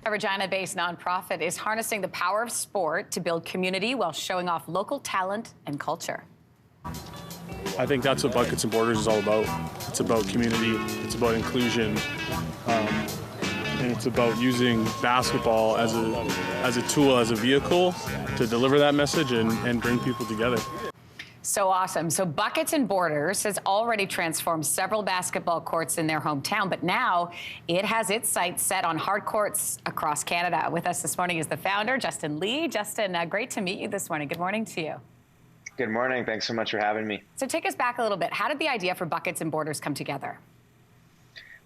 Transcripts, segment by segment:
A Regina-based nonprofit is harnessing the power of sport to build community while showing off local talent and culture. I think that's what Buckets and Borders is all about. It's about community, it's about inclusion, and it's about using basketball as a tool, as a vehicle to deliver that message and bring people together. So awesome. So Buckets and Borders has already transformed several basketball courts in their hometown, but now it has its sights set on hard courts across Canada. With us this morning is the founder, Justin Lee. Justin, great to meet you this morning. Good morning to you. Good morning. Thanks so much for having me. So take us back a little bit. How did the idea for Buckets and Borders come together?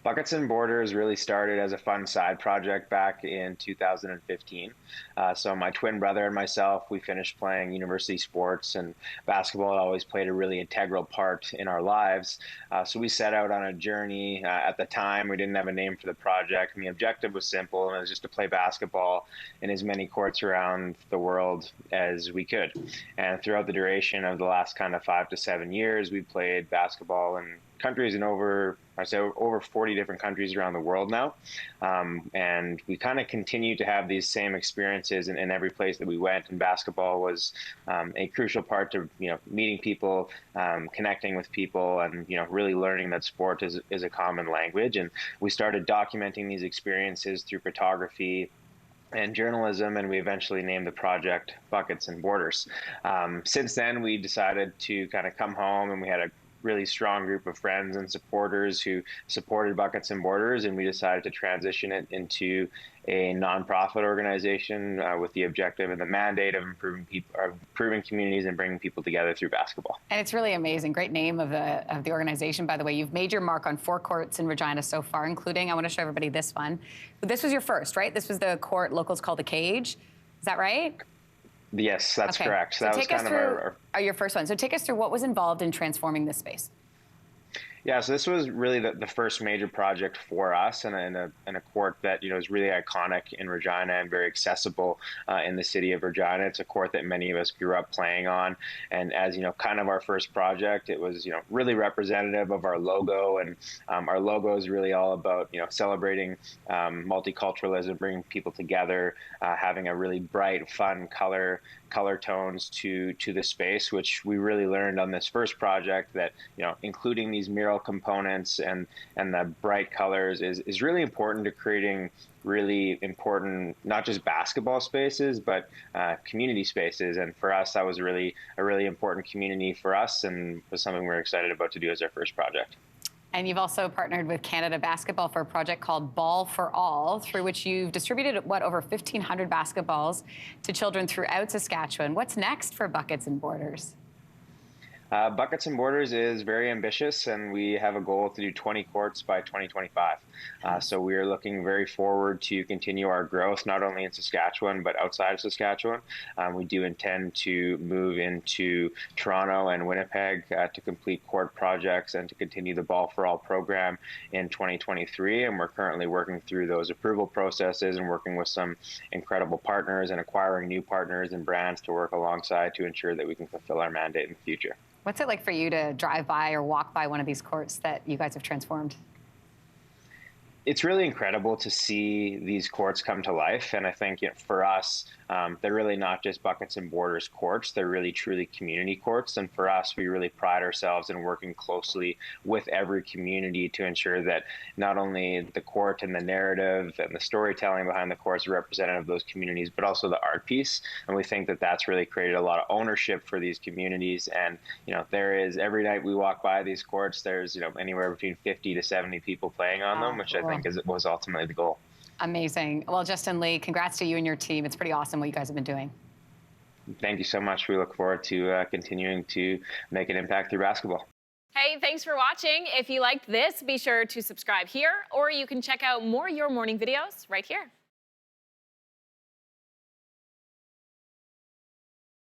Buckets and Borders really started as a fun side project back in 2015. So my twin brother and myself, we finished playing university sports, and basketball always played a really integral part in our lives. So we set out on a journey. At the time, we didn't have a name for the project, and the objective was simple, and it was just to play basketball in as many courts around the world as we could. And throughout the duration of the last kind of 5 to 7 years, we played basketball in countries in over 40 different countries around the world now. And we kind of continue to have these same experiences in every place that we went. And basketball was a crucial part to, meeting people, connecting with people, and, really learning that sport is a common language. And we started documenting these experiences through photography and journalism, and we eventually named the project Buckets and Borders. Since then, we decided to kind of come home, and we had a really strong group of friends and supporters who supported Buckets and Borders, and we decided to transition it into a nonprofit organization with the objective and the mandate of improving communities and bringing people together through basketball. And it's really amazing. Great name of the organization, by the way. You've made your mark on 4 courts in Regina so far, including, I want to show everybody this one. This was your first, right? This was the court locals call the Cage. Is that right? Yes, that's correct. So that was kind of your first one. So take us through what was involved in transforming this space. Yeah, so this was really the first major project for us, and a court that is really iconic in Regina and very accessible in the city of Regina. It's a court that many of us grew up playing on, and as kind of our first project, it was really representative of our logo, and our logo is really all about celebrating multiculturalism, bringing people together, having a really bright, fun color tones to the space, which we really learned on this first project that including these mural components and the bright colors is really important to creating really important, not just basketball spaces, but community spaces. And for us, that was a really important community for us, and was something we're excited about to do as our first project. And you've also partnered with Canada Basketball for a project called Ball for All, through which you've distributed, over 1,500 basketballs to children throughout Saskatchewan. What's next for Buckets and Borders? Buckets and Borders is very ambitious, and we have a goal to do 20 courts by 2025. So we are looking very forward to continue our growth, not only in Saskatchewan, but outside of Saskatchewan. We do intend to move into Toronto and Winnipeg to complete court projects and to continue the Ball for All program in 2023. And we're currently working through those approval processes and working with some incredible partners and acquiring new partners and brands to work alongside to ensure that we can fulfill our mandate in the future. What's it like for you to drive by or walk by one of these courts that you guys have transformed? It's really incredible to see these courts come to life. And I think for us, they're really not just Buckets and Borders courts. They're really truly community courts. And for us, we really pride ourselves in working closely with every community to ensure that not only the court and the narrative and the storytelling behind the courts are representative of those communities, but also the art piece. And we think that that's really created a lot of ownership for these communities. And, there is, every night we walk by these courts, there's, anywhere between 50 to 70 people playing on them, which I think was ultimately the goal. Amazing. Well, Justin Lee, congrats to you and your team. It's pretty awesome what you guys have been doing. Thank you so much. We look forward to continuing to make an impact through basketball. Hey, thanks for watching. If you liked this, be sure to subscribe here, or you can check out more Your Morning videos right here.